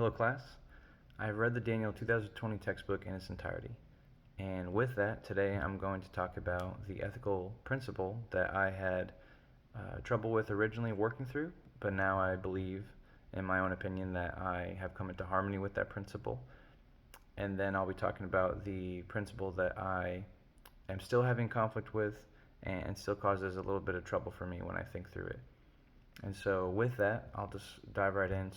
Hello, class. I've read the Daniel 2020 textbook in its entirety. And with that, today I'm going to talk about the ethical principle that I had trouble with originally working through, but now I believe, in my own opinion, that I have come into harmony with that principle. And then I'll be talking about the principle that I am still having conflict with and still causes a little bit of trouble for me when I think through it. And so, with that, I'll just dive right in.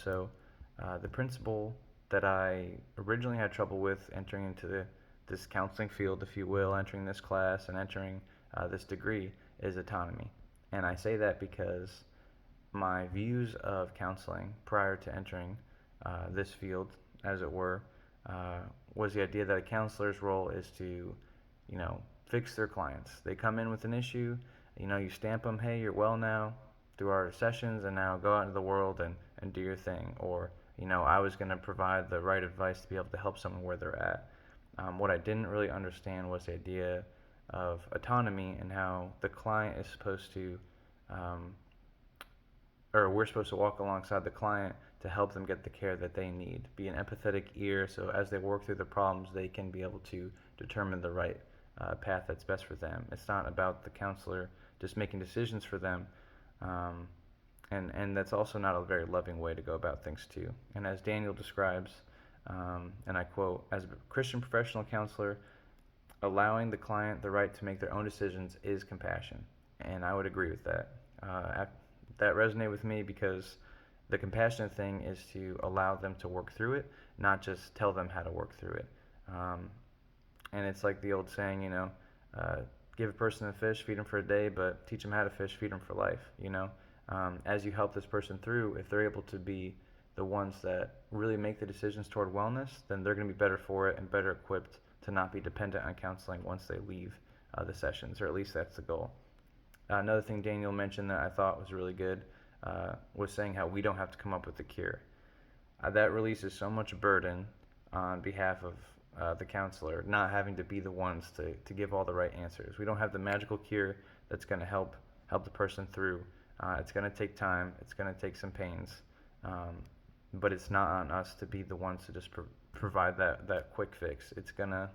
The principle that I originally had trouble with entering into this counseling field, if you will, entering this class and entering this degree is autonomy. And I say that because my views of counseling prior to entering this field, as it were, uh, was the idea that a counselor's role is to, fix their clients. They come in with an issue, you stamp them, hey, you're well now, through our sessions, and now go out into the world and do your thing. Or, I was going to provide the right advice to be able to help someone where they're at. What I didn't really understand was the idea of autonomy and how the client is supposed to, um, or we're supposed to walk alongside the client to help them get the care that they need. Be an empathetic ear so as they work through the problems, they can be able to determine the right path that's best for them. It's not about the counselor just making decisions for them. Um, and that's also not a very loving way to go about things too. And as Daniel describes, and I quote, as a Christian professional counselor, allowing the client the right to make their own decisions is compassion. And I would agree with that. That resonated with me because the compassionate thing is to allow them to work through it, not just tell them how to work through it. Um, and it's like the old saying, uh, give a person a fish, feed them for a day, but teach them how to fish, feed them for life. As you help this person through, if they're able to be the ones that really make the decisions toward wellness, then they're going to be better for it and better equipped to not be dependent on counseling once they leave the sessions, or at least that's the goal. Another thing Daniel mentioned that I thought was really good was saying how we don't have to come up with the cure. That releases so much burden on behalf of the counselor, not having to be the ones to give all the right answers. We don't have the magical cure that's going to help the person through. It's going to take time. It's going to take some pains, but it's not on us to be the ones to just provide that quick fix. It's gonna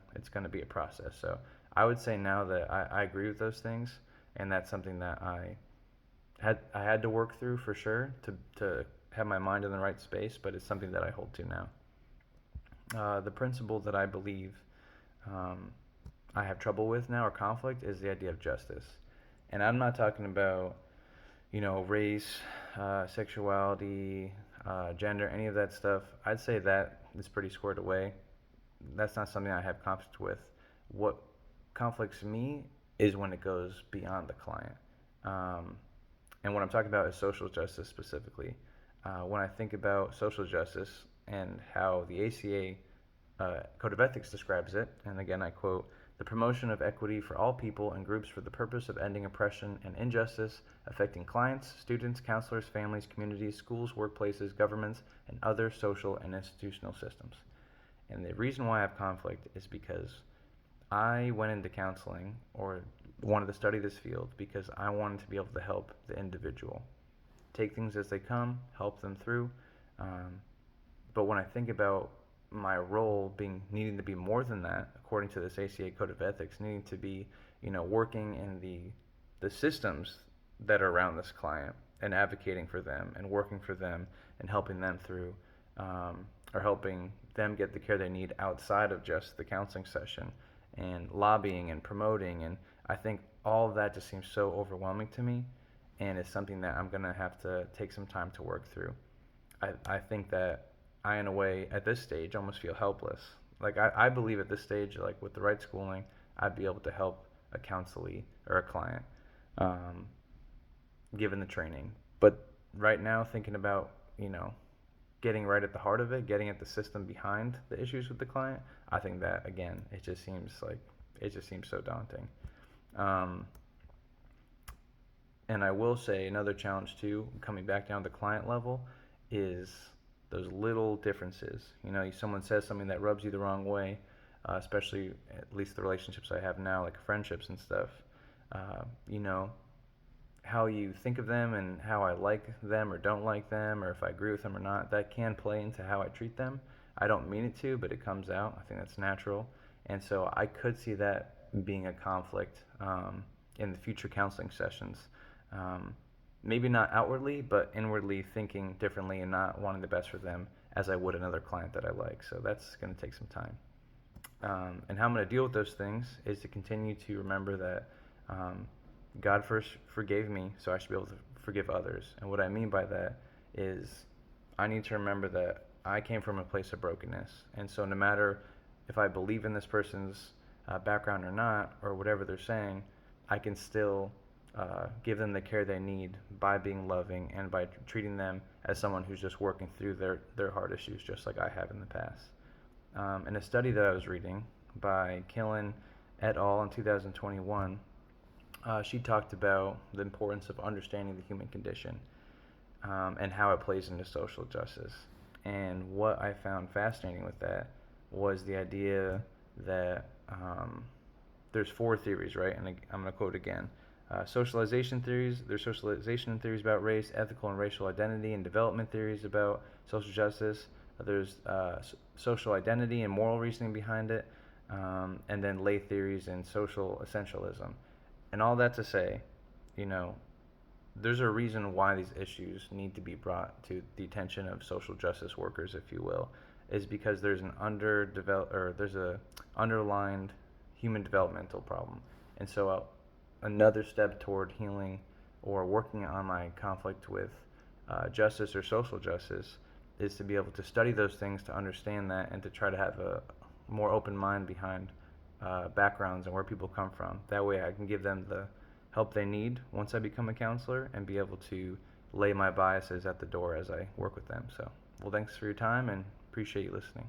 be a process. So I would say now that I agree with those things, and that's something that I had to work through for sure to have my mind in the right space, but it's something that I hold to now. The principle that I believe um, I have trouble with now or conflict is the idea of justice. And I'm not talking about, race, sexuality, gender, any of that stuff. I'd say that is pretty squared away. That's not something I have conflict with. What conflicts me is when it goes beyond the client. Um, and what I'm talking about is social justice specifically. When I think about social justice and how the ACA Code of Ethics describes it, and again I quote, the promotion of equity for all people and groups for the purpose of ending oppression and injustice affecting clients, students, counselors, families, communities, schools, workplaces, governments, and other social and institutional systems. And the reason why I have conflict is because I went into counseling or wanted to study this field because I wanted to be able to help the individual. Take things as they come, help them through. Um, but when I think about my role being needing to be more than that, according to this ACA Code of Ethics, needing to be, working in the systems that are around this client and advocating for them and working for them and helping them through, or helping them get the care they need outside of just the counseling session and lobbying and promoting. And I think all of that just seems so overwhelming to me, and it's something that I'm going to have to take some time to work through. I think that I, in a way, at this stage, almost feel helpless. Like, I believe at this stage, like, with the right schooling, I'd be able to help a counselee or a client, um, given the training. But right now, thinking about, getting right at the heart of it, getting at the system behind the issues with the client, I think that, again, it just seems so daunting. Um, and I will say another challenge too, coming back down to the client level, is those little differences. Someone says something that rubs you the wrong way, especially at least the relationships I have now, like friendships and stuff. Uh, you know, how you think of them and how I like them or don't like them, or if I agree with them or not, that can play into how I treat them. I don't mean it to, but it comes out. I think that's natural. And so I could see that being a conflict in the future counseling sessions. Um, Maybe not outwardly, but inwardly thinking differently and not wanting the best for them as I would another client that I like. So that's going to take some time. And how I'm going to deal with those things is to continue to remember that um, God first forgave me, so I should be able to forgive others. And what I mean by that is I need to remember that I came from a place of brokenness. And so no matter if I believe in this person's background or not, or whatever they're saying, I can still give them the care they need by being loving and by treating them as someone who's just working through their heart issues, just like I have in the past. In a study that I was reading by Killen et al. In 2021, she talked about the importance of understanding the human condition and how it plays into social justice. And what I found fascinating with that was the idea that there's four theories, right? And I'm going to quote again. Socialization theories, there's socialization theories about race, ethical and racial identity, and development theories about social justice. There's social identity and moral reasoning behind it, and then lay theories and social essentialism. And all that to say, you know, there's a reason why these issues need to be brought to the attention of social justice workers, if you will, is because there's an there's a underlined human developmental problem. And so another step toward healing or working on my conflict with justice or social justice is to be able to study those things, to understand that, and to try to have a more open mind behind backgrounds and where people come from. That way I can give them the help they need once I become a counselor and be able to lay my biases at the door as I work with them. So, well, thanks for your time and appreciate you listening.